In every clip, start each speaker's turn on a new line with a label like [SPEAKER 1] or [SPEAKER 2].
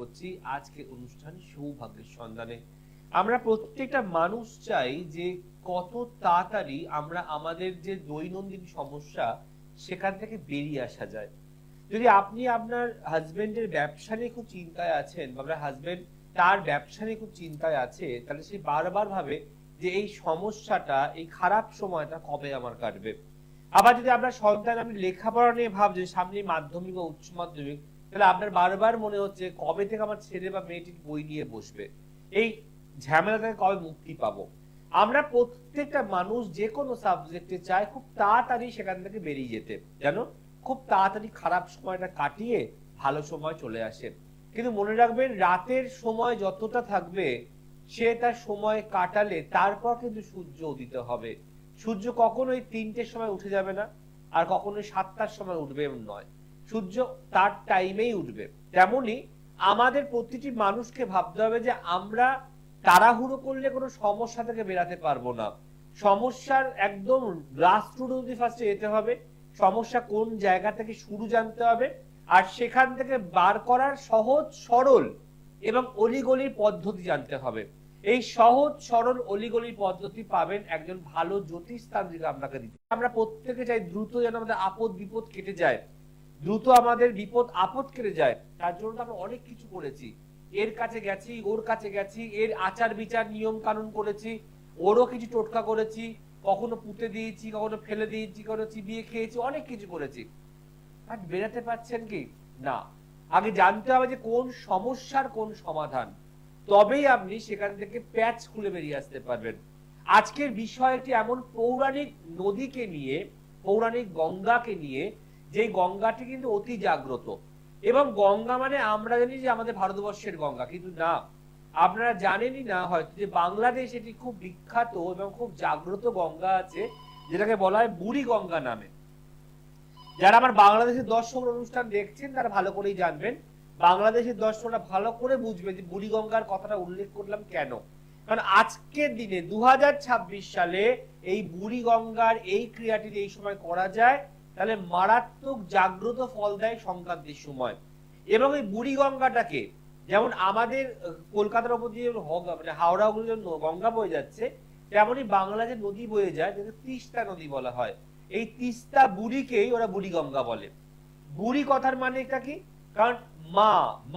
[SPEAKER 1] করছি আজকের অনুষ্ঠান সৌভাগ্যের সন্ধানে। আমরা প্রত্যেকটা মানুষ চাই যে কত তাড়াতাড়ি আমরা আমাদের যে দৈনন্দিন সমস্যা সেখান থেকে বেরিয়ে আসা যায়। যদি আপনি আপনার হাজবেন্ডের ব্যবসা নিয়ে খুব চিন্তায় আছেন বা আপনার হাজবেন্ড তার ব্যবসা নিয়ে খুব চিন্তায় আছে, তাহলে সে বারবার ভাবে যে এই সমস্যাটা, এই খারাপ সময়টা কবে আমার কাটবে। আবার যদি আপনার সন্তান আপনি লেখাপড়া নিয়ে ভাবছেন, সামনে মাধ্যমিক বা উচ্চ মাধ্যমিক, তাহলে আপনার বারবার মনে হচ্ছে কবে থেকে আমার ছেলে বা মেয়েটি বই নিয়ে বসবে, এই ঝামেলা থেকে কবে মুক্তি পাবো। আমরা প্রত্যেকটা মানুষ যে কোনো সাবজেক্টে চাই খুব তাড়াতাড়ি সেখান থেকে বেরিয়ে যেতে, যেন খুব তাড়াতাড়ি খারাপ সময়টা কাটিয়ে ভালো সময় চলে আসে। কিন্তু মনে রাখবেন, রাতের সময় যতটা থাকবে সে তার সময় কাটালে তারপর কিন্তু সূর্য উদিত হবে। সূর্য কখনোই 3টের সময় উঠে যাবে না, আর কখনোই 7টার সময় উঠবে এমন নয়। সূর্য তার টাইমেই উঠবে। তেমনি আমাদের প্রতিটি মানুষকে ভাবতে হবে যে আমরা তাড়াহুড়ো করলে কোনো সমস্যা থেকে বেরাতে পারবো না। সমস্যার একদম গ্রাসরুট অবধি ফার্স্টে যেতে হবে, সমস্যা কোন জায়গা থেকে শুরু জানতে হবে, আর সেখান থেকে বার করার সহজ সরল এবং অলিগলির পদ্ধতি জানতে হবে। এই সহজ সরল অলিগলির পদ্ধতি পাবেন একজন ভালো জ্যোতিষ তান্ত্রিক আপনাকে দিতে। আমরা প্রত্যেকে চাই দ্রুত যেন আমাদের আপদ বিপদ কেটে যায়, দ্রুত আমাদের বিপদ আপদ কেটে যায়। তার জন্য আমরা অনেক কিছু করেছি, এর কাছে গেছি, ওর কাছে গেছি, এর আচার বিচার নিয়ম কানুন করেছি, ওরও কিছু টোটকা করেছি, কখনো পুঁতে দিয়েছি, কখনো ফেলে দিয়েছি, কখনো চিবিয়ে খেয়েছি, অনেক কিছু করেছি। আর বেরাতে পারছেন কি না? আগে জানতে হবে যে কোন সমস্যার কোন সমাধান, তবেই আপনি সেখান থেকে প্যাচ খুলে বেরিয়ে আসতে পারবেন। আজকের বিষয়টি এমন পৌরাণিক নদীকে নিয়ে, পৌরাণিক গঙ্গাকে নিয়ে, যে গঙ্গাটি কিন্তু অতি জাগ্রত। এবং গঙ্গা মানে আমরা জানি যে আমাদের ভারতবর্ষের গঙ্গা, কিন্তু না, আপনারা জানেনই না হয়তো যে বাংলাদেশ এটি খুব বিখ্যাত এবং খুব জাগ্রত গঙ্গা আছে, যেটাকে বলা হয় বুড়ি গঙ্গা নামে। যারা আমার বাংলাদেশের দর্শক অনুষ্ঠান দেখছেন তারা ভালো করেই জানবেন, বাংলাদেশের দর্শকরা ভালো করে বুঝবে যে বুড়িগঙ্গার কথাটা উল্লেখ করলাম কেন। কারণ আজকের দিনে 2026 সালে এই বুড়িগঙ্গার এই ক্রিয়াটি এই সময় করা যায়, তাহলে মারাত্মক জাগ্রত ফল দেয় সংক্রান্তির সময়। এবং এই বুড়িগঙ্গাটাকে, যেমন আমাদের কলকাতার উপর দিয়ে মানে হাওড়া গঙ্গা বয়ে যাচ্ছে, তেমনই বাংলাদেশের নদী বয়ে যায়, যেটা তিস্তা নদী বলা হয়। এই তিস্তা বুড়িকেই ওরা বুড়ি গঙ্গা বলে। বুড়ি কথার মানে এটা কি? কারণ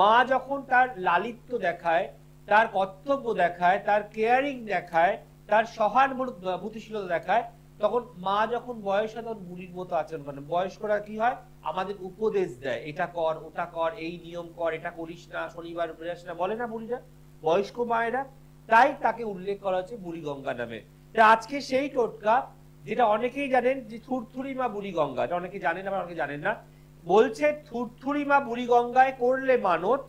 [SPEAKER 1] মা যখন তার লালিত্য দেখায়, তার কর্তব্য দেখায়, তার কেয়ারিং দেখায়, তার সহানুভূতিশীলতা দেখায়, তখন মা যখন বয়স হয় তখন বুড়ির মতো আচরণ করে। বয়স্করা কি হয়, আমাদের উপদেশ দেয়, এটা কর, ওটা কর, এই নিয়ম কর, এটা করিস না, শনিবার বেরাস না, বলে না বুড়িরা, বয়স্ক মায়েরা। তাই তাকে উল্লেখ করা হচ্ছে বুড়ি গঙ্গা নামে। আজকে সেই টোটকা, যেটা অনেকেই জানেন যে থুরথুরি মা বুড়ি গঙ্গা, এটা অনেকে জানেন আবার অনেকে জানেন না। বলছে থুরথুরি মা বুড়ি গঙ্গায় করলে মানত,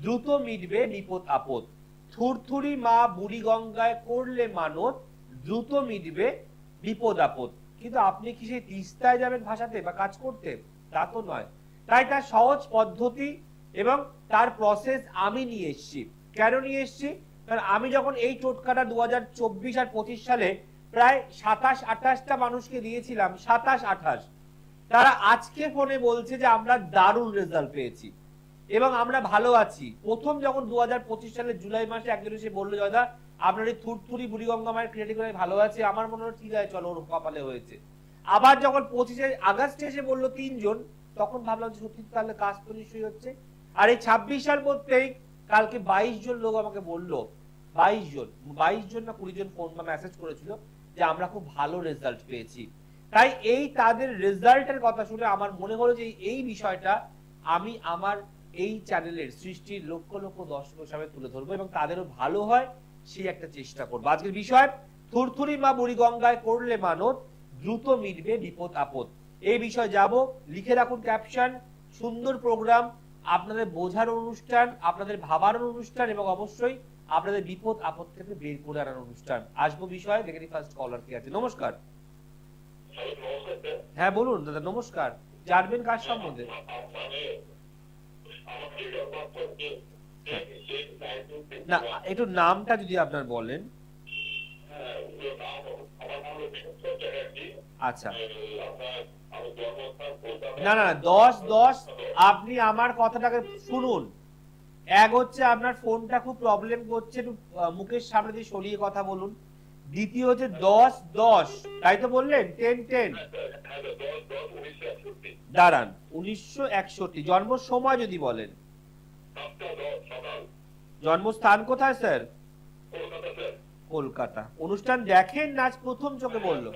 [SPEAKER 1] দ্রুত মিটবে বিপদ আপদ। থুরথুরি মা বুড়ি গঙ্গায় করলে মানত, দ্রুত মিটবে বিপদ আপদ। কিন্তু আপনি কি সেই তিস্তায় যাবেন ভাসাতে বা কাজ করতে? তা তো নয়। তাই তার সহজ পদ্ধতি এবং তার প্রসেস আমি নিয়ে এসেছি। কেন নিয়ে এসেছি? কারণ আমি যখন এই টোটকাটা 2024 আর 25 সালে প্রায় 27-28টা মানুষকে দিয়েছিলাম, 27-28, তারা আজকে ফোনে বলছে যে আমরা দারুণ রেজাল্ট পেয়েছি এবং আমরা ভালো আছি। প্রথম যখন 2025 সালের জুলাই মাসে একজন এসে বললো, জয়দা আপনার এই থুরথুরি বুড়িগঙ্গা মায়ের ক্রিয়েটিভ ভালো আছে, আমার মনে হলো ঠিক আছে, চলো ওর কপালে হয়েছে। আবার যখন 25 আগস্টে এসে বললো 3 জন, তখন ভাবলাম সত্যি তাহলে কাজ তো নিশ্চয়ই হচ্ছে। আর এই 26 সাল মধ্যেই কালকে 22 জন লোক আমাকে বললো, 22 জন না 20 জন ফোন বা মেসেজ করেছিল যে আমরা খুব ভালো রেজাল্ট পেয়েছি। তাই এই তাদের রেজাল্টের কথা শুনে আমার মনে হলো যে এই বিষয়টা আমি আমার এই চ্যানেলের সৃষ্টির লক্ষ লক্ষ দর্শকের সামনে তুলে ধরবো এবং তাদেরও ভালো হয় সেই একটা চেষ্টা করবো। আজকের বিষয় থুরথুরি মা বুড়ি গঙ্গায় করলে মানত, দ্রুত মিটবে বিপদ আপদ। এই বিষয় যাব, লিখে রাখুন ক্যাপশন। সুন্দর প্রোগ্রাম, আপনাদের বোঝার অনুষ্ঠান, আপনাদের ভাবার অনুষ্ঠান এবং অবশ্যই আপনাদের বিপদ আপদ থেকে বের করে আনার অনুষ্ঠান। আসবো বিষয়, দেখে নি ফার্স্ট কলার কি আছে। নমস্কার। হ্যাঁ বলুন দাদা, নমস্কার। জানবেন কার সম্বন্ধে? না, একটু নামটা যদি আপনার বলেন। আচ্ছা, না না 10 আপনি আমার কথাটাকে শুনুন, এক হচ্ছে আপনার ফোনটা খুব প্রবলেম করছে, একটু মুখের সামনে দিয়ে সরিয়ে কথা বলুন। দ্বিতীয় হচ্ছে 10-10, তাই তো বললেন? 10-10 দাঁড়ান, 1961। জন্ম সময় যদি বলেন। জন্মস্থান কোথায় স্যার? কলকাতা। অনুষ্ঠান দেখেন না আজ প্রথম চোখে বললো?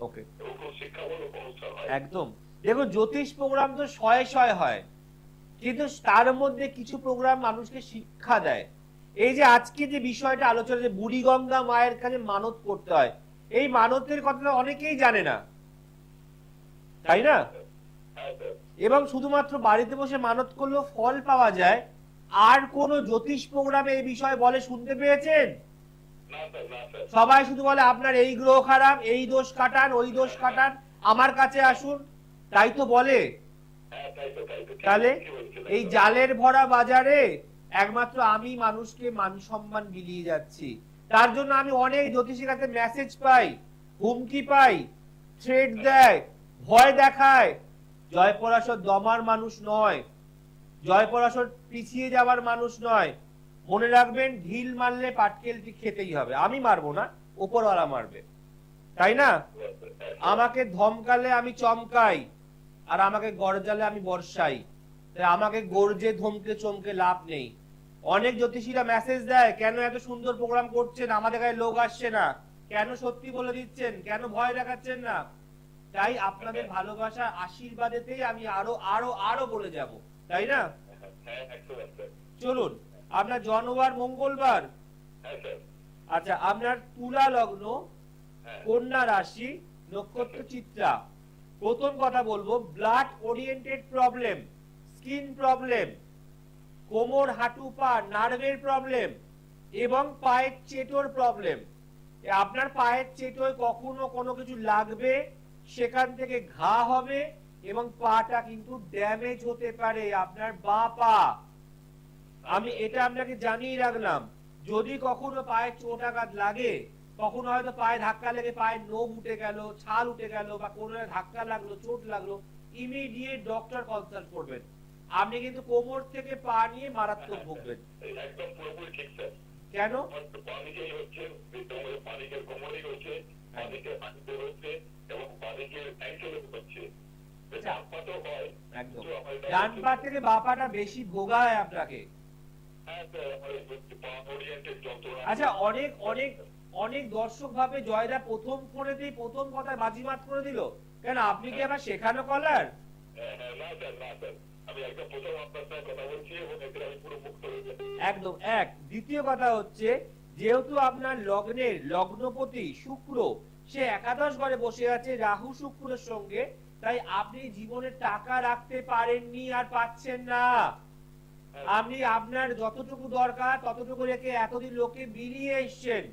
[SPEAKER 1] ওকে, একদম। দেখুন, জ্যোতিষ প্রোগ্রাম তো শয়ে শয়ে হয়, কিন্তু তার মধ্যে কিছু প্রোগ্রাম মানুষকে শিক্ষা দেয়। এই যে আজকে যে বিষয়টা আলোচনা, যে বুড়িগঙ্গা মায়ের কাছে মানত করতে হয়, এই মানতের কথা অনেকেই জানে না, তাই না? এবং শুধুমাত্র বাড়িতে বসে মানত করলেও ফল পাওয়া যায়, আর কোন জ্যোতিষ প্রোগ্রামে এই বিষয়ে বলে শুনতে পেয়েছেন? সবাই শুধু বলে আপনার এই গ্রহ খারাপ, এই দোষ কাটান, ওই দোষ কাটান, আমার কাছে আসুন, তাই তো বলে। তাহলে এই জালের ভরা বাজারে একমাত্র আমি মানুষকে মান সম্মান বিলিয়ে যাচ্ছি। তার জন্য আমি অনেক জ্যোতিষীর কাছে মেসেজ পাই, হুমকি পাই, থ্রেট দেয়, ভয় দেখায়। জয়পরাশর দমার মানুষ নয়, জয়পরাশর পিছিয়ে যাওয়ার মানুষ নয়। মনে রাখবেন, ঢিল মারলে পাটকেলটি খেতেই হবে। আমি মারবো না, উপরওয়ালা মারবে, তাই না? আমাকে ধমকালে আমি চমকাই, আর আমাকে গরজালে আমি বর্ষাই। আমাকে গর্জে ধমকে চমকে লাভ নেই। অনেক জ্যোতিষীরা মেসেজ দেয়, কেন এত সুন্দর প্রোগ্রাম করছেন, আমাদের গায়ে লোক আসছে না, কেন সত্যি বলে দিচ্ছেন, কেন ভয় দেখাচ্ছেন না? তাই আপনাদের ভালোবাসা আশীর্বাদেতেই আমি আরো আরো আরো বলে যাব, তাই না? চলুন, আপনার জন্মবার মঙ্গলবার। আচ্ছা, আপনার তুলা লগ্ন, কন্যা রাশি, নক্ষত্র চিত্রা। প্রথম কথা বলবো, blood oriented problem, skin problem, কোমর হাঁটু পা নার্ভের প্রবলেম, এবং পায়ের চেটোর প্রবলেম। আপনার পায়ের চেটোয় কখনো কোনো কিছু লাগবে, সেখান থেকে ঘা হবে, এবং পাটা কিন্তু ড্যামেজ হতে পারে, আপনার বা পা। আমি এটা আপনাকে জানিয়ে রাখলাম, যদি কখনো পায়ে চোট আঘাত লাগে, কখনো হয়তো পায়ে ধাক্কা লেগে পায়ের নখ উঠে গেল, ছাল উঠে গেল, বা কোনো ধাক্কা লাগলো, চোট লাগলো, ইমিডিয়েট ডক্টর কনসাল্ট করবেন। আপনি কিন্তু কোমর থেকে পা নিয়ে মারাত্মক ভুগবেন।
[SPEAKER 2] একদম পুরোপুরি ঠিক স্যার।
[SPEAKER 1] কেন?
[SPEAKER 2] পানিকেই হচ্ছে, পানিকের কোমরেই হচ্ছে, পানিকের হাঁটুতে হচ্ছে, এবং পানিকের অ্যাঙ্কেলে হচ্ছে।
[SPEAKER 1] একদম ডান পা থেকে বাঁ পাটা বেশি ভোগায় আপনাকে। আচ্ছা, অনেক অনেক অনেক দর্শক ভাবে জয়দা প্রথম ফোনেতেই প্রথম কথায় বাজিমাত করে দিল, কেন আপনি কি আবার শেখানো কলার? একদম এক। দ্বিতীয় কথা হচ্ছে, যেহেতু আপনার লগ্নের লগ্নপতি শুক্র, সে একাদশ ঘরে বসে আছে রাহু শুক্রের সঙ্গে, তাই আপনি জীবনে টাকা রাখতে পারেননি আর পাচ্ছেন না। আপনি আপনার যতটুকু দরকার ততটুকু রেখে এতদিন লোকে বিলিয়ে এসছেন,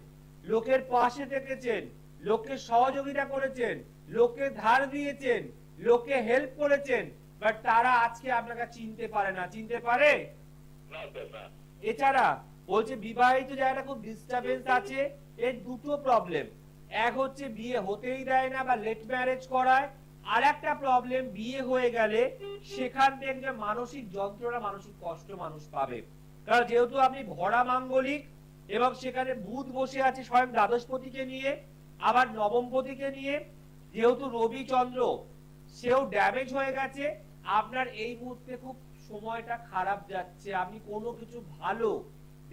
[SPEAKER 1] লোকের পাশে থেকেছেন, লোককে সহযোগিতা করেছেন, লোককে ধার দিয়েছেন, লোককে হেল্প করেছেন, বাট তারা আজকে আপনাকে চিনতে পারে না। চিনতে পারে? এছাড়া বলছে বিবাহিত জায়গাটা খুব ডিস্টারবেন্স আছে। এর দুটো প্রবলেম, এক হচ্ছে বিয়ে হতেই দেয় না বা লেট ম্যারেজ করায়, আর একটা প্রবলেম, বিয়ে হয়ে গেলে সেখান থেকে মানসিক যন্ত্রণা, মানসিক কষ্ট মানুষ পাবে। কারণ যেহেতু আপনি ভরা মাঙ্গলিক, এবং সেখানে বুধ বসে আছে স্বয়ং দ্বাদশপতিকে নিয়ে, আবার নবমপতিকে নিয়ে, যেহেতু রবি চন্দ্র সেও ড্যামেজ হয়ে গেছে, আপনার এই মুহূর্তে খুব সময়টা খারাপ যাচ্ছে। আপনি কোনো কিছু ভালো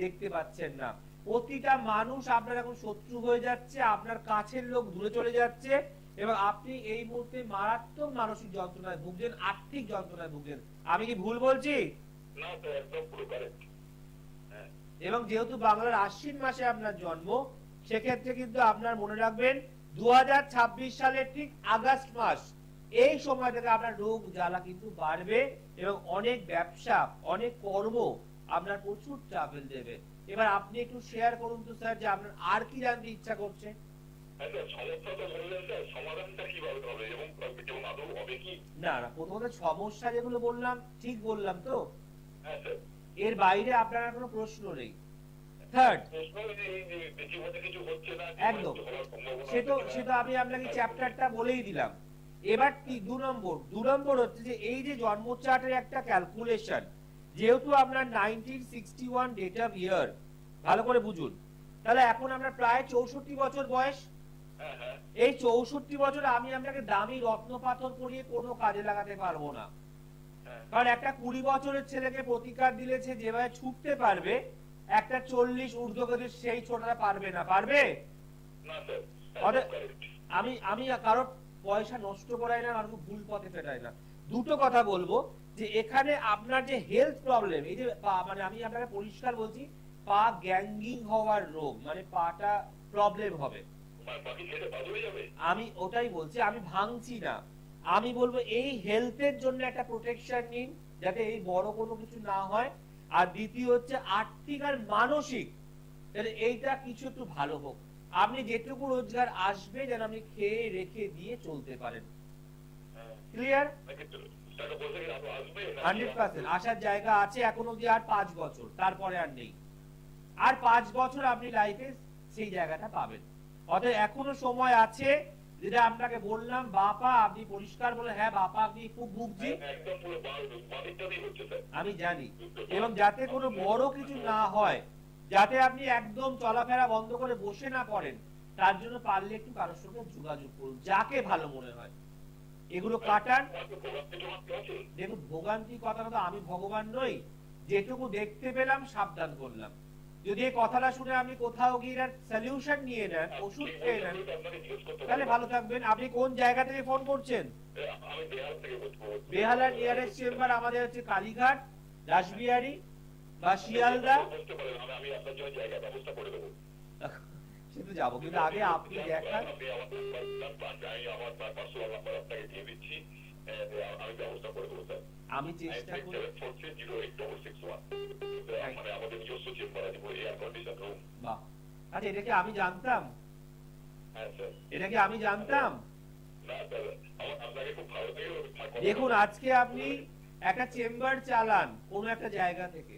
[SPEAKER 1] দেখতে পাচ্ছেন না। প্রতিটা মানুষ আপনার এখন শত্রু হয়ে যাচ্ছে, আপনার কাছের লোক দূরে চলে যাচ্ছে, এবং আপনি এই মুহূর্তে মারাত্মক মানসিক যন্ত্রণায় ভুগছেন, আর্থিক যন্ত্রণায় ভুগছেন। আমি কি ভুল বলছি? এবং যেহেতু বাংলার আশ্বিন মাসে আপনার জন্ম, সেক্ষেত্রে কিন্তু আপনার মনে রাখবেন 2026 সালের ঠিক আগস্ট মাস, এই সময় থেকে আপনার রোগ জ্বালা কিন্তু বাড়বে, এবং অনেক ব্যবসা, অনেক কর্ম আপনার প্রচুর ট্রাভেল দেবে। এবার আপনি একটু শেয়ার করুন তো স্যার, যে আপনার আর কি জানতে ইচ্ছা করছে? না না, প্রথমত সমস্যা যেগুলো বললাম ঠিক বললাম তো? এর বাইরে আপনার কোনো প্রশ্ন নেই? থার্ড, একদম, সে তো আমি আপনাকে চ্যাপ্টারটা বলেই দিলাম। এবার কি 2 নম্বর হচ্ছে যে এই যে জন্ম চার্টের একটা ক্যালকুলেশন, যেহেতু আপনার 1961 ডেট অফ ইয়ার, ভালো করে বুঝুন, তাহলে এখন আমরা প্রায় 64 বছর বয়স।
[SPEAKER 2] হ্যাঁ হ্যাঁ
[SPEAKER 1] এই 64 বছর আমি আপনাকে দামি রত্ন পাথর পরিয়ে কোনো কাজে লাগাতে পারবো না।
[SPEAKER 2] হ্যাঁ
[SPEAKER 1] কারণ একটা 20 বছরের ছেলেকে প্রতিকার দিলে সে যেভাবে ছুটতে পারবে, একটা 40 ঊর্ধ্বগতির সেই ছোটটা পারবে না, পারবে?
[SPEAKER 2] না স্যার
[SPEAKER 1] অতএব আমি আমি কারোর পয়সা নষ্ট করাই না, কারোর ভুল পথে ফেরাই না। দুটো কথা বলবো যে এখানে আপনার যে হেলথ প্রবলেম, এই যে মানে আমি আপনাকে পরিষ্কার বলছি, পা গ্যাঙ্গিং হওয়ার রোগ, মানে পাটা প্রবলেম হবে।
[SPEAKER 2] বাকি ছেলে বাদ হয়ে যাবে।
[SPEAKER 1] আমি ওটাই বলছি, আমি ভাঙছি না। আমি বলবো এই হেলথের জন্য একটা প্রোটেকশন নিন, যাতে এই বড় কোনো কিছু না হয়। আর দ্বিতীয় হচ্ছে আর্থিক আর মানসিক, তাহলে এইটা কিছু একটু ভালো হোক। আপনি যেটুকু রোজগার আসবে যেন আপনি খেয়ে রেখে দিয়ে চলতে পারেন। ক্লিয়ার?
[SPEAKER 2] টাকা পয়সা কি আরো আসবে?
[SPEAKER 1] 100% আসার জায়গা আছে এখন অব্দি, আর 5 বছর, তারপরে আর নেই। আর 5 বছর আপনি লাইফে সেই জায়গাটা পাবেন। অতএব এখনো সময় আছে। যেটা আপনাকে বললাম, বাপা আপনি পরিষ্কার বলে, হ্যাঁ বাপা আপনি খুব ভুগছি,
[SPEAKER 2] একদম পুরো বাদিকটাতেই হচ্ছে স্যার।
[SPEAKER 1] আমি জানি। এবং যাতে কোনো বড় কিছু না হয়, যাতে আপনি একদম চলাফেরা বন্ধ করে বসে না করেন, তার জন্য পারলে একটু কারোর সঙ্গে যোগাযোগ করুন, যাকে ভালো মনে হয়। এগুলো কাটান। দেখুন, ভোগান্তি কথা তো আমি ভগবান নই, যেটুকু দেখতে পেলাম সাবধান করলাম। যদি এই কথাটা শুনে আপনি কোথাও গিয়ে এর সলিউশন নিয়ে নেন, ওষুধ খেয়ে নেন, তাহলে ভালো থাকবেন। আপনি কোন জায়গা থেকে ফোন করছেন?
[SPEAKER 2] আমি বিহার থেকে বলছি।
[SPEAKER 1] বেহালার নিয়ারেস্ট চেম্বার আমাদের হচ্ছে কালীঘাট, রাসবিহারী বা শিয়ালদা।
[SPEAKER 2] আমি আপনার জন্য জায়গা ব্যবস্থা করে দেবো।
[SPEAKER 1] সে তো যাবো, কিন্তু আগে আপনি দেখান।
[SPEAKER 2] আমি আমার পার্সোনাল নাম্বার আপনাকে দিয়ে দিচ্ছি, আমি ব্যবস্থা করে দেবো স্যার।
[SPEAKER 1] আমি চেষ্টা করি।
[SPEAKER 2] মানে আমাদের নিজস্ব চেম্বার আছে, এয়ার কন্ডিশন রুম।
[SPEAKER 1] বাহ, আচ্ছা এটা কি আমি জানতাম?
[SPEAKER 2] হ্যাঁ স্যার।
[SPEAKER 1] এটা কি আমি জানতাম?
[SPEAKER 2] না স্যার, আপনাকে খুব ভালো লাগে।
[SPEAKER 1] দেখুন, আজকে আপনি একটা চেম্বার চালান কোন একটা জায়গা থেকে,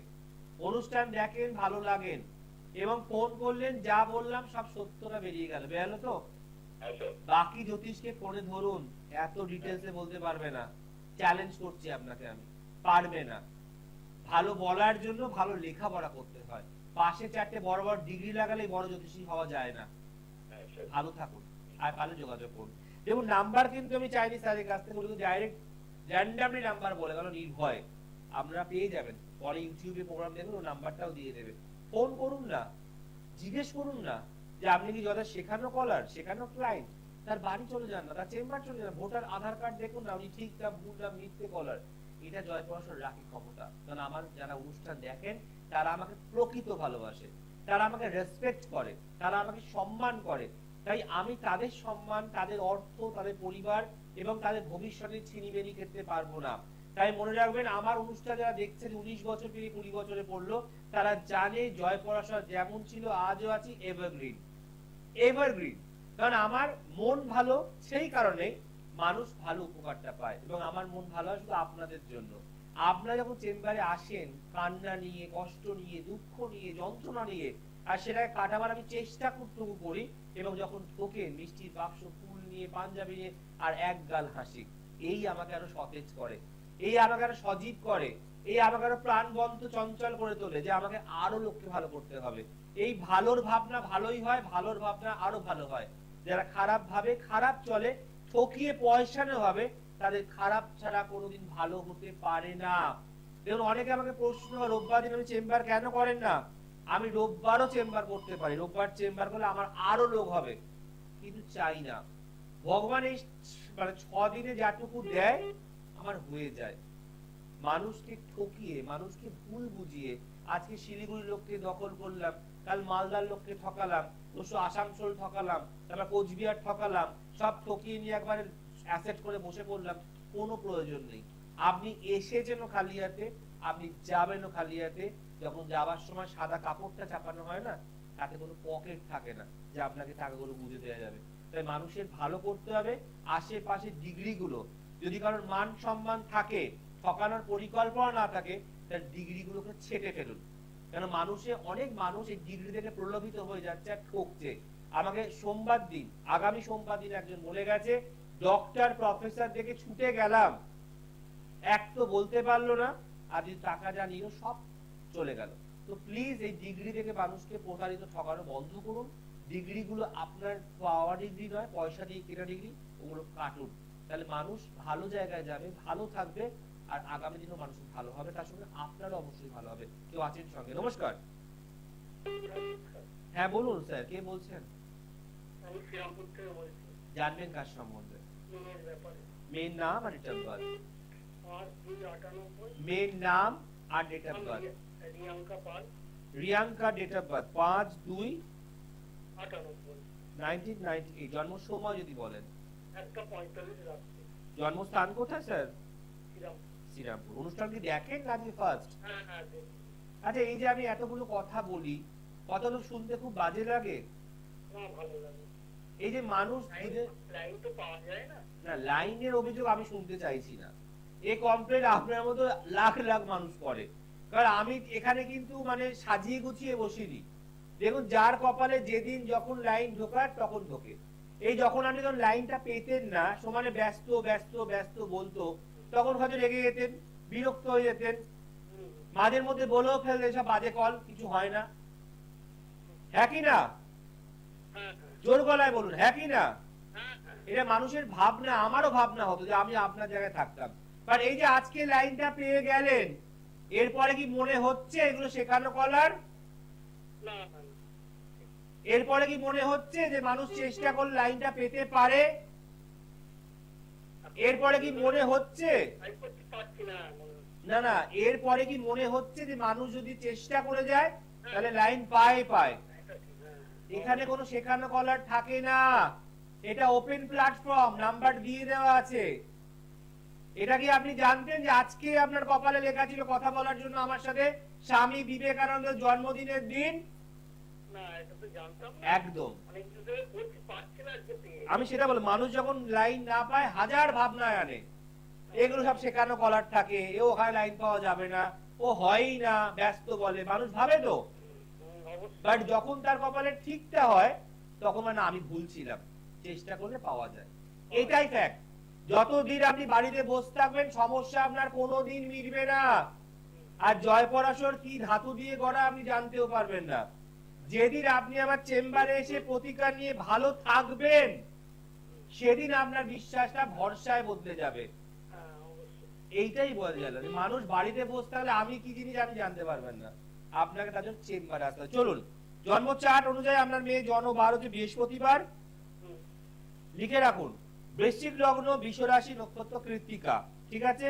[SPEAKER 1] অনুষ্ঠান দেখেন, ভালো লাগেন, এবং ফোন করলেন, যা বললাম সব সত্যটা বেরিয়ে গেল, বেরোলো তো?
[SPEAKER 2] হ্যাঁ স্যার।
[SPEAKER 1] বাকি জ্যোতিষকে ফোনে ধরুন, এত ডিটেলসে বলতে পারবে না। চ্যালেঞ্জ করছি আপনাকে আমি, পারবে না। ভালো বলার জন্য ভালো লেখাপড়া করতে হয়। পাশে 4টে বড় বড় ডিগ্রি লাগালেই বড় জ্যোতিষী হওয়া যায় না।
[SPEAKER 2] হ্যাঁ স্যার।
[SPEAKER 1] ভালো থাকুন, আর ভালো যোগাযোগ করুন। দেখুন, নাম্বার কিন্তু আমি চাইনি স্যারের কাছ থেকে, বলতে ডাইরেক্ট র্যান্ডমলি নাম্বার বলে গেল, নির্ভয় আপনারা পেয়ে যাবেন। পরে ইউটিউবে প্রোগ্রাম দেখুন, ও নাম্বারটাও দিয়ে দেবে। ফোন করুন না, জিজ্ঞেস করুন না যে আপনি কি যাদের শেখানো কলার, শেখানো ক্লায়েন্ট, তার বাড়ি চলে যান না, তার চেম্বার চলে যান, ভোটার আধার কার্ড দেখুন না, উনি ঠিক না ভুল না মিথ্যে কলার। এটা জয়প্রকাশ রাখি ক্ষমতা। কারণ আমার যারা অনুষ্ঠান দেখেন, তারা আমাকে প্রকৃত ভালোবাসে, তারা আমাকে রেসপেক্ট করে, তারা আমাকে সম্মান করে। তাই আমি তাদের সম্মান, তাদের অর্থ, তাদের পরিবার এবং তাদের ভবিষ্যতে ছিনিবেনি খেতে পারবো না। তাই মনে রাখবেন, আমার অনুষ্ঠান যারা দেখছেন 19 বছর পেরিয়ে 20 বছরে পড়লো, তারা জানে জয়পরাশর যেমন ছিল আজও আছি, এভারগ্রিন। এভারগ্রিন। কারণ আমার মন ভালো, সেই কারণে মানুষ ভালো উপকারটা পায়, এবং আমার মন ভালো হয় শুধু আপনাদের জন্য। আপনারা যখন চেম্বারে আসেন কান্না নিয়ে, কষ্ট নিয়ে, দুঃখ নিয়ে, যন্ত্রণা নিয়ে, আর সেটাকে কাটাবার আমি চেষ্টা করতেও করি, এবং যখন ঠোকেন মিষ্টির বাক্স, ফুল নিয়ে, পাঞ্জাবি নিয়ে, আর এক গাল হাসি, এই আমাকে আরো সতেজ করে, এই আমাকে আরো সজীব করে, এই আমাকে আরো প্রাণবন্ত চঞ্চল করে তোলে, যে আমাকে আরো লোককে ভালো করতে হবে। এই ভালোর ভাবনা ভালোই হয়, ভালোর ভাবনা আরো ভালো হয়। যারা খারাপ ভাবে, খারাপ চলে, ঠকিয়ে পয়সা নেওয়া হবে, তাদের খারাপ ছাড়া কোনোদিন ভালো হতে পারে না। দেখুন, অনেকে আমাকে প্রশ্ন, রোববার দিন আমি চেম্বার কেন করেন না? আমি রোববারও চেম্বার করতে পারি, রোববার চেম্বার করলে আমার আরো লোক হবে, কিন্তু চাই না। ভগবান এই মানে 6 দিনে যাটুকু দেয় আমার হয়ে যায়। মানুষকে ঠকিয়ে, মানুষকে ভুল বুঝিয়ে, আজকে শিলিগুড়ির লোককে দখল করলাম, কাল মালদার লোককে ঠকালাম, পরশু আসানসোল ঠকালাম, তারপর কোচবিহার ঠকালাম, সব ঠকিয়ে নিয়ে একবারে অ্যাসেট করে বসে পড়লাম। কোনো প্রয়োজন নেই। আপনি এসেছেনও খালি হাতে, আপনি যাবেনও খালি হাতে। যখন যাবার সময় সাদা কাপড়টা চাপানো হয় না, তাতে কোনো পকেট থাকে না যে আপনাকে টাকাগুলো বুঝে দেওয়া যাবে। তাই মানুষের ভালো করতে হবে। আশেপাশে ডিগ্রিগুলো, যদি কারোর মান সম্মান থাকে, ঠকানোর পরিকল্পনা না থাকে, তার ডিগ্রিগুলোকে ছেটে ফেলুন। কেন অনেক মানুষ এই ডিগ্রি থেকে প্রলোভিত হয়ে যাচ্ছে আর ঠকছে। আমাকে সোমবার দিন, আগামী সোমবার দিন একজন বলে গেছে, ডক্টর প্রফেসর দেখে ছুটে গেলাম, এক তো বলতে পারলো না, আর যদি টাকা যা নিল সব চলে গেল। তো প্লিজ এই ডিগ্রি থেকে মানুষকে প্রতারিত ঠকানো বন্ধ করুন। ডিগ্রি গুলো আপনার পাওয়া ডিগ্রি নয়, পয়সা দিয়ে কেনা ডিগ্রি, ওগুলো কাটুন। তাহলে মানুষ ভালো জায়গায় যাবে, ভালো থাকবে, আর আগামী দিনেও মানুষ ভালো হবে, তার সঙ্গে আপনারও অবশ্যই ভালো হবে। কেউ আছেন সঙ্গে? নমস্কার। হ্যাঁ বলুন স্যার, কে বলছেন?
[SPEAKER 3] আমি শ্রীরামপুর থেকে বলছি।
[SPEAKER 1] জানবেন কার সম্বন্ধে?
[SPEAKER 3] মেয়ের ব্যাপারে।
[SPEAKER 1] মেয়ের নাম আর ডেট অফ বার্থ।
[SPEAKER 3] 5/2/98।
[SPEAKER 1] মেয়ের নাম আর date of birth.
[SPEAKER 3] Riyanka Pal.
[SPEAKER 1] Riyanka date of birth
[SPEAKER 3] 5/2/98।
[SPEAKER 1] 5/2/1998। জন্ম সময় যদি বলেন।
[SPEAKER 3] 1:45 রাত্রে।
[SPEAKER 1] জন্মস্থান কোথায় স্যার?
[SPEAKER 3] শ্রীরামপুর।
[SPEAKER 1] শ্রীরামপুর। অনুষ্ঠান কি দেখেন না আজকে ফার্স্ট?
[SPEAKER 3] হ্যাঁ হ্যাঁ দেখি।
[SPEAKER 1] আচ্ছা, এই যে আমি এতগুলো কথা বলি, কথাগুলো শুনতে খুব বাজে লাগে?
[SPEAKER 3] না, ভালো লাগে।
[SPEAKER 1] এই যে মানুষ
[SPEAKER 3] লাইন তো পাওয়া যায় না।
[SPEAKER 1] না, লাইনের অভিযোগ আমি শুনতে চাইছি না। এই কমপ্লেন আপনার মতো লাখ লাখ মানুষ করে। কারণ আমি এখানে কিন্তু মানে সাজিয়ে গুছিয়ে বসিনি। দেখুন, যার কপালে যেদিন যখন লাইন ঢোকার তখন ঢোকে। এই যখন আপনি যখন লাইনটা পেতেন না, সমানে ব্যস্ত ব্যস্ত ব্যস্ত বলতো, তখন হয়তো রেগে যেতেন, বিরক্ত হয়ে যেতেন, মাঝের মধ্যে বলেও ফেলতে সব বাজে কল, কিছু হয় না। হ্যাঁ কি না?
[SPEAKER 3] হ্যাঁ হ্যাঁ
[SPEAKER 1] জোর গলায় বলুন, হ্যাঁ কি না?
[SPEAKER 3] হ্যাঁ হ্যাঁ।
[SPEAKER 1] এটা মানুষের ভাবনা, আমারও ভাবনা হতো যে আমি আপনার জায়গায় থাকতাম। বাট এই যে আজকে লাইনটা পেয়ে গেলেন, এরপরে কি মনে হচ্ছে এগুলো শেখানো কলার?
[SPEAKER 3] না না না।
[SPEAKER 1] এরপরে কি মনে হচ্ছে যে মানুষ চেষ্টা করলে লাইনটা পেতে পারে? এরপরে কি মনে হচ্ছে?
[SPEAKER 3] আমি করতে পারছি না মনে হচ্ছে।
[SPEAKER 1] না না, এরপরে কি মনে হচ্ছে যে মানুষ যদি চেষ্টা করে যায় তাহলে লাইন পায়?
[SPEAKER 3] এটা ঠিক, হ্যাঁ।
[SPEAKER 1] এখানে কোনো শেখানো কলার থাকে না। এটা ওপেন প্ল্যাটফর্ম, নাম্বার দিয়ে দেওয়া আছে। এটা কি আপনি জানতেন যে আজকে আপনার কপালে লেখা ছিল কথা বলার জন্য আমার সাথে স্বামী বিবেকানন্দের জন্মদিনের দিন?
[SPEAKER 3] না, এটা তো জানতাম না।
[SPEAKER 1] একদম।
[SPEAKER 3] অনেক দিন ধরে করতে পারছি না, আজকে পেয়ে গেছি।
[SPEAKER 1] আমি সেটা বলি, মানুষ যখন লাইন না পায় হাজার ভাবনায় আনে, এগুলো সব শেখানো কলার থাকে, এ ওখানে লাইন পাওয়া যাবে না, ও হয়ই না, ব্যস্ত বলে, মানুষ ভাবে তো।
[SPEAKER 3] অবশ্যই।
[SPEAKER 1] বাট যখন তার কপালে ঠিকটা হয়, তখন মানে আমি ভুল ছিলাম, চেষ্টা করলে পাওয়া যায়। এটাই ফ্যাক্ট। যতদিন আপনি বাড়িতে বসে থাকবেন, সমস্যা আপনার কোনোদিন মিটবে না। আর জয় পরাশর কি ধাতু দিয়ে গড়া আপনি জানতেও পারবেন না। যেদিন আপনি আমার চেম্বারে এসে প্রতিকার নিয়ে ভালো থাকবেন, সেদিন আপনার বিশ্বাসটা ভরসায় বদলে যাবে।
[SPEAKER 3] হ্যাঁ, অবশ্যই।
[SPEAKER 1] এইটাই বলা গেল। মানুষ বাড়িতে বসে থাকলে আমি কি জিনিস আপনি জানতে পারবেন না, আপনাকে তার জন্য চেম্বারে আসতে হবে। চলুন, জন্ম চার্ট অনুযায়ী আপনার মেয়ে জন্ম বার হচ্ছে বৃহস্পতিবার।
[SPEAKER 3] হুম।
[SPEAKER 1] লিখে রাখুন, বৃশ্চিক লগ্ন, বৃষ রাশি, নক্ষত্র কৃত্তিকা। ঠিক আছে?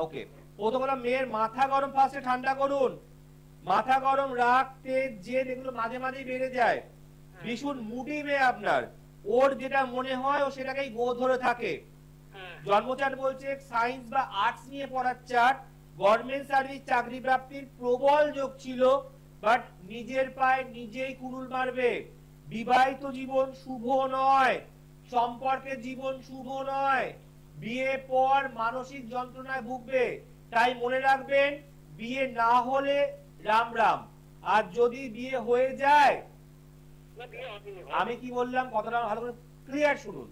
[SPEAKER 1] ওকে। প্রথম হলো মেয়ের মাথা গরম, ফার্স্টে ঠান্ডা করুন। মাথা গরম, রাগ, তেজ, জেদ এগুলো মাঝে মাঝেই বেড়ে যায়। ভীষণ মুডি মেয়ে আপনার, ওর যেটা মনে হয় ও সেটাকেই গো ধরে থাকে।
[SPEAKER 3] হ্যাঁ।
[SPEAKER 1] জন্মচার্ট বলছে সায়েন্স বা আর্টস নিয়ে পড়ার চার্ট, গভর্নমেন্ট সার্ভিস চাকরি প্রাপ্তির প্রবল যোগ ছিল, বাট নিজের পায়ে নিজেই কুড়ুল মারবে। বিবাহিত জীবন শুভ নয়, সম্পর্কের জীবন শুভ নয়, বিয়ে পর মানসিক যন্ত্রণায় ভুগবে। তাই মনে রাখবেন, বিয়ে না হলে রাম রাম, আর যদি বিয়ে হয়ে যায়,
[SPEAKER 3] না, বিয়ে হয়নি।
[SPEAKER 1] আমি কি বললাম কথাটা ভালো করে ক্লিয়ার শুনুন।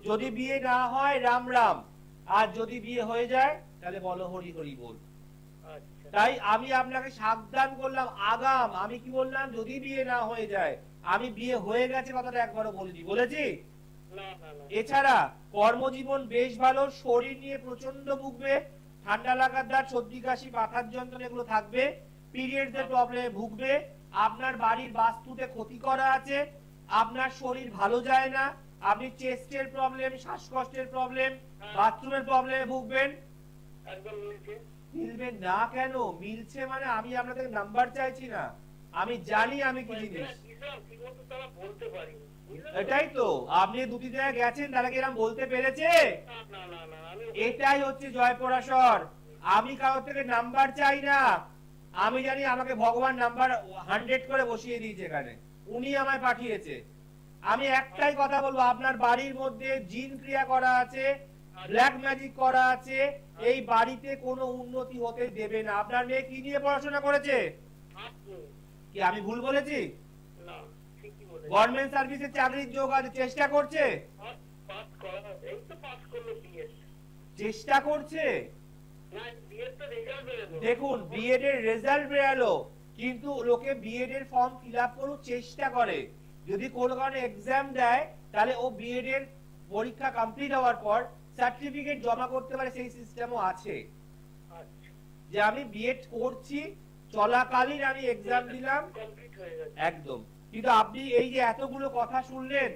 [SPEAKER 1] যদি বিয়ে না হয় রাম রাম, আর যদি বিয়ে হয়ে যায় তাহলে বলো হরি হরি বল।
[SPEAKER 3] আচ্ছা।
[SPEAKER 1] তাই আমি আপনাকে সাবধান করলাম আগাম। আমি কি বললাম? যদি বিয়ে না হয়ে যায়। আমি বিয়ে হয়ে গেছে কথাটা একবারও বলিনি, বলেছি?
[SPEAKER 3] না না না।
[SPEAKER 1] এছাড়া কর্মজীবন বেশ ভালো, শরীর নিয়ে প্রচন্ড ভুগবে, ঠান্ডা লাগার দাঁত, সর্দি কাশি, মাথার যন্ত্রণা এগুলো থাকবে, পিরিয়ডস এর প্রবলেমে ভুগবে, আপনার বাড়ির বাস্তুতে ক্ষতি করা আছে, আপনার শরীর ভালো যায় না, আপনি চেস্টের প্রবলেম, শ্বাসকষ্টের প্রবলেম, বাথরুমের প্রবলেমে ভুগবেন।
[SPEAKER 3] একদম মিলছে।
[SPEAKER 1] মিলবে না কেন? মিলছে মানে আমি আপনাদের নাম্বার চাইছি না, আমি জানি আমি কি জিনিস।
[SPEAKER 3] ঠিকমতো তারা বলতে পারিনি।
[SPEAKER 1] এটাই তো, আপনি দুটি জায়গায় গেছেন, তারা কি এরকম বলতে পেরেছে?
[SPEAKER 3] না না না না, আমি
[SPEAKER 1] এটাই হচ্ছে জয় পরাশর। আমি কারোর থেকে নাম্বার চাই না, আমি জানি আমাকে ভগবান নাম্বার 100 করে বসিয়ে দিয়েছে এখানে, উনি আমায় পাঠিয়েছে। আমি একটাই কথা বলবো, আপনার বাড়ির মধ্যে জিন ক্রিয়া করা আছে, ব্ল্যাক ম্যাজিক করা আছে, এই বাড়িতে কোনো উন্নতি হতে দেবে না। আপনার মেয়ে কি নিয়ে পড়াশোনা করেছে?
[SPEAKER 3] আপনি
[SPEAKER 1] কি আমি ভুল বলেছি?
[SPEAKER 3] না, ঠিক ঠিকই বলেছেন।
[SPEAKER 1] গভর্নমেন্ট সার্ভিসে চাকরির জোগাড় চেষ্টা করছে,
[SPEAKER 3] পাস করা, এই তো পাস করলো বিএড।
[SPEAKER 1] চেষ্টা করছে।
[SPEAKER 3] না, বিএড তো রেজাল্ট বেরোলো।
[SPEAKER 1] দেখুন বিএড এর রেজাল্ট বেরালো, কিন্তু লোকে বিএড এর ফর্ম ফিল আপ করার চেষ্টা করে। যদি কোনো কারণে এক্সাম দেয়, তাহলে ও বিএড এর পরীক্ষা কমপ্লিট হওয়ার পর সার্টিফিকেট জমা করতে পারে, সেই সিস্টেমও আছে।
[SPEAKER 3] আচ্ছা,
[SPEAKER 1] যে আমি বিএড করছি, চলাকালীন আমি এক্সাম দিলাম,
[SPEAKER 3] কমপ্লিট হয়ে গেছে।
[SPEAKER 1] একদম। কিন্তু আপনি এই যে এতগুলো কথা শুনলেন,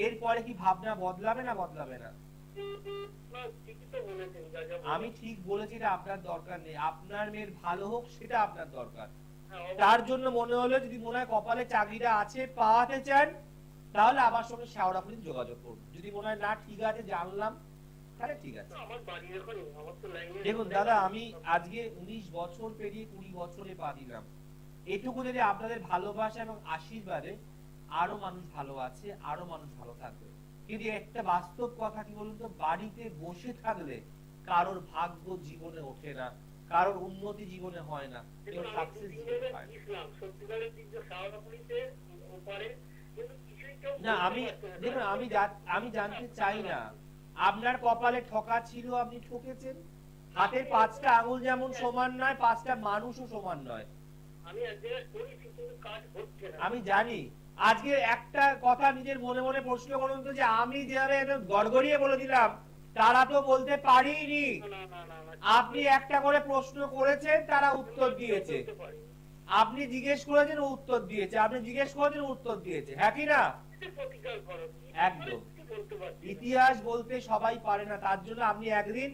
[SPEAKER 1] এরপরে কি ভাবনা বদলাবে না বদলাবে না?
[SPEAKER 3] না, ঠিকই তো বলেছেন, যা যা
[SPEAKER 1] আমি ঠিক বলেছি, এটা আপনার দরকার নেই। আপনার মেয়ের ভালো হোক, সেটা আপনার দরকার।
[SPEAKER 3] হ্যাঁ,
[SPEAKER 1] তার জন্য মনে হলো যদি মনে হয় কপালে চাকরিটা আছে, পাওয়াতে চান, তাহলে আমার সঙ্গে শেওড়াফুলি যোগাযোগ করুন। যদি মনে হয় না ঠিক আছে, জানলাম, তাহলে ঠিক আছে।
[SPEAKER 3] আমার বাড়ি এখন, আমার তো লাইনে।
[SPEAKER 1] দেখুন দাদা, আমি আজকে 19 বছর পেরিয়ে 20 বছরে পা দিলাম। এটুকু যদি আপনাদের ভালোবাসা এবং আশীর্বাদে আরো মানুষ ভালো আছে, আরো মানুষ ভালো থাকবে। কিন্তু একটা বাস্তব কথা কি বলুন তো, বাড়িতে বসে থাকলে কারোর ভাগ্য জীবনে ওঠে না, কারোর উন্নতি জীবনে হয় না, কেউ সাকসেস জীবনে হয় না।
[SPEAKER 3] ইসলাম সত্যিকারের দিকে শাওরাপুরিতে ওপারে, কিন্তু কিছুই কেউ
[SPEAKER 1] না, আমি দেখুন, আমি জানতে চাই না আপনার কপালে ঠকা ছিল, আপনি ঠকেছেন। হাতের 5টা আঙুল যেমন সমান নয়, 5টা মানুষও সমান নয়।
[SPEAKER 3] আমি এক জায়গায় করেছি, কিন্তু কাজ হচ্ছে না।
[SPEAKER 1] আমি জানি। আজকে একটা কথা নিজের মনে মনে প্রশ্ন করুন তো, যে আমি যারা এটা গড়গড়িয়ে বলে দিলাম, তারা তো বলতে পারিনি।
[SPEAKER 3] না, না, না, না,
[SPEAKER 1] আপনি একটা করে প্রশ্ন করেছেন, তারা উত্তর দিয়েছে।
[SPEAKER 3] বলতে পারি।
[SPEAKER 1] আপনি জিজ্ঞেস করেছেন, ও উত্তর দিয়েছে। আপনি জিজ্ঞেস করেছেন, ও উত্তর দিয়েছে। হ্যাঁ কি না?
[SPEAKER 3] এটা প্রতিকার করো।
[SPEAKER 1] একদম।
[SPEAKER 3] কিছু বলতে পারছি না।
[SPEAKER 1] ইতিহাস বলতে সবাই পারে না, তার জন্য আপনি একদিন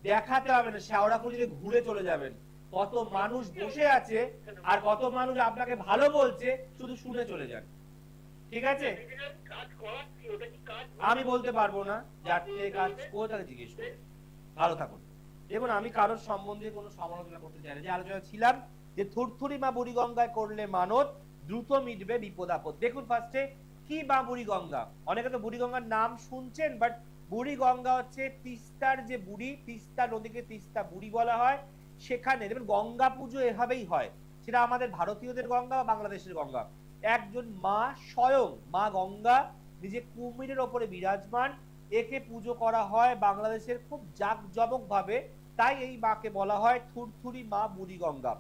[SPEAKER 1] দেখাতে হবে না, শেওড়াফুলিতে ঘুরে চলে যাবেন। কত মানুষ বসে আছে, আর কত মানুষ আপনাকে ভালো বলছে, শুধু শুনে চলে যান। ঠিক আছে?
[SPEAKER 3] কাজ করাচ্ছি, ওটা কি কাজ?
[SPEAKER 1] আমি বলতে পারবো না, যার থেকে কাজ করে তাকে জিজ্ঞেস করুন। ভালো থাকুন। দেখুন, আমি কারোর সম্বন্ধে কোনো সমালোচনা করতে চাই না। যে আলোচনা ছিলাম, যে থুরথুরি মা বুড়িগঙ্গায় করলে মানত, দ্রুত মিটবে বিপদ আপদ। দেখুন ফার্স্টে কি মা বুড়িগঙ্গা। অনেকে তো বুড়িগঙ্গার নাম শুনছেন, বাট বুড়িগঙ্গা হচ্ছে তিস্তার যে বুড়ি, তিস্তা নদীকে তিস্তা বুড়ি বলা হয়। সেখানে দেখবেন গঙ্গা পুজো এভাবেই হয়, সেটা আমাদের ভারতীয়দের গঙ্গা বা বাংলাদেশের গঙ্গা। একজন মা, স্বয়ং মা গঙ্গা, নিজে কুমিরের ওপরে বিরাজমান, একে পুজো করা হয় বাংলাদেশের খুব জাঁকজমক ভাবে। তাই এই মাকে বলা হয় থুরথুরি মা বুড়িগঙ্গা।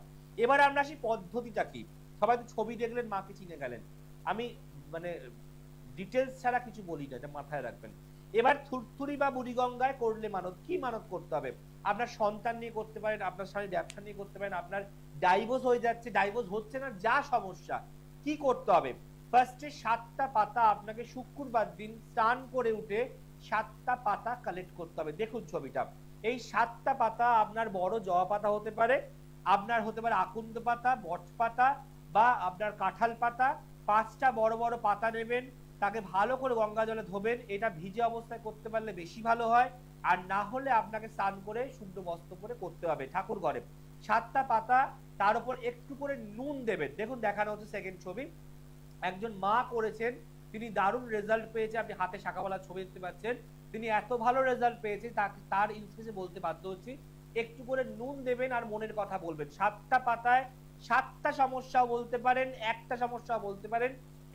[SPEAKER 1] এবার আমরা আসি পদ্ধতিটা কি। সবাই তো ছবি দেখলেন, মাকে চিনে গেলেন। আমি মানে ডিটেলস ছাড়া কিছু বলি না, এটা মাথায় রাখবেন। এবার থুরথুরি বা বুড়িগঙ্গায় করলে মানত, কি মানত করতে হবে? আপনার সন্তান নিয়ে করতে পারেন, আপনার স্বামীর ব্যবসা নিয়ে করতে পারেন, আপনার ডাইভোর্স হয়ে যাচ্ছে, ডাইভোর্স হচ্ছে না, যা সমস্যা, কি করতে হবে? ফার্স্টে 7টা পাতা আপনাকে শুক্রবার দিন স্নান করে উঠে 7টা পাতা কালেক্ট করতে হবে। দেখুন ছবিটা, এই 7টা পাতা আপনার বড় জবা পাতা হতে পারে, আপনার হতে পারে আকন্দ পাতা, বট পাতা, বা আপনার কাঁঠাল পাতা। 5টা বড় বড় পাতা নেবেন, তাকে ভালো করে গঙ্গা জলে ধোবেন। এটা ভিজে অবস্থায় করতে পারলে বেশি ভালো হয়, আর না হলে আপনাকে স্নান করে শুকনো বস্ত্র পরে করতে হবে ঠাকুর ঘরে। 7টা পাতা, তার উপর একটু করে নুন দেবেন। দেখুন দেখানো হচ্ছে সেকেন্ড ছবি, একজন মা করেছেন, তিনি দারুণ রেজাল্ট পেয়েছে। আপনি হাতে শাখাওয়ালা ছবি দেখতে পাচ্ছেন, তিনি এত ভালো রেজাল্ট পেয়েছে, তার ইনফ্লুয়েন্সে বলতে বাধ্য হচ্ছি, একটু করে নুন দেবেন আর মনের কথা বলবেন। 7টা পাতায় 7টা সমস্যাও বলতে পারেন, একটা সমস্যাও বলতে পারেন।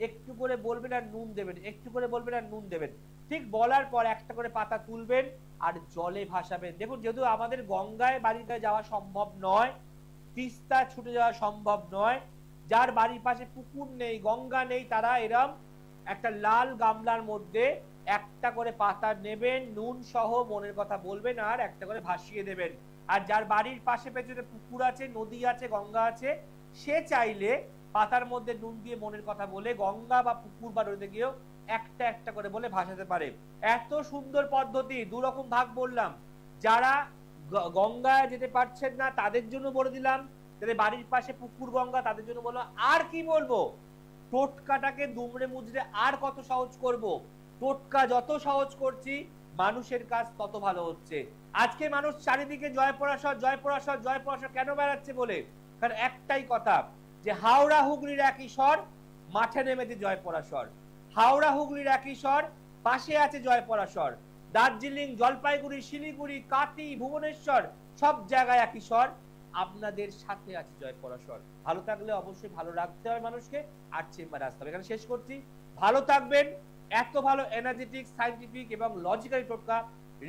[SPEAKER 1] একটু করে বলবেন আর নুন দেবেন, একটু করে বলবেন আর নুন দেবেন। ঠিক বলার পর একটা করে পাতা তুলবেন আর জলে ভাসাবেন। দেখুন, যেহেতু আমাদের গঙ্গায় বাড়িতে যাওয়া সম্ভব নয়, তিস্তা ছুটে যাওয়া সম্ভব নয়, যার বাড়ির পাশে পুকুর নেই, গঙ্গা নেই, তারা এরম একটা লাল গামলার মধ্যে একটা করে পাতা নেবেন, নুন সহ মনের কথা বলবেন আর একটা করে ভাসিয়ে দেবেন। আর যার বাড়ির পাশে পেছনে পুকুর আছে, নদী আছে, গঙ্গা আছে, সে চাইলে পাতার মধ্যে নুন দিয়ে মনের কথা বলে গঙ্গা বা পুকুর বা নদীতে গিয়েও একটা একটা করে বলে ভাসাতে পারে। এত সুন্দর পদ্ধতি, দুরকম ভাগ বললাম। যারা গঙ্গায় যেতে পারছেন না তাদের জন্য বলে দিলাম, যাদের বাড়ির পাশে পুকুর গঙ্গা তাদের জন্য বললাম। আর কি বলবো, টোটকাটাকে দুমড়ে মুচড়ে আর কত সহজ করব। টোটকা যত সহজ করছি, মানুষের কাজ তত ভালো হচ্ছে। আজকে মানুষ চারিদিকে জয়পরাশর জয়পরাশর জয়পরাশর কেন বেড়াচ্ছে বলে, কারণ একটাই কথা, যে হাওড়া হুগলির একই স্বর, মাঠে নেমেছে জয়পরাশর। হাওড়া হুগলির একই স্বর, পাশে আছে জয়পরাশর। দার্জিলিং, জলপাইগুড়ি, শিলিগুড়ি, কাটি, ভুবনেশ্বর, সব জায়গায় একই স্বর। আপনাদের সাথে আছে জয় পরাশর। ভালো থাকলে অবশ্যই ভালো রাখতে হবে মানুষকে, আর চেম্বারে আসতে হবে। এখানে শেষ করছি, ভালো থাকবেন। এত ভালো এনার্জেটিক, সায়েন্টিফিক এবং লজিক্যাল টোটকা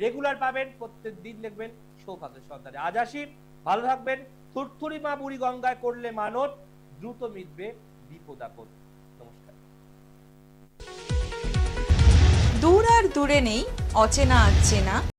[SPEAKER 1] রেগুলার পাবেন, প্রত্যেক দিন দেখবেন সৌভাগ্যের সন্ধানে। আজ আসি, ভালো থাকবেন। থুরথুরি মা বুড়ি গঙ্গায় করলে মানত, দ্রুত মিটবে বিপদ আপদ। নমস্কার।
[SPEAKER 4] দূর আর দূরে নেই, অচেনা আচেনা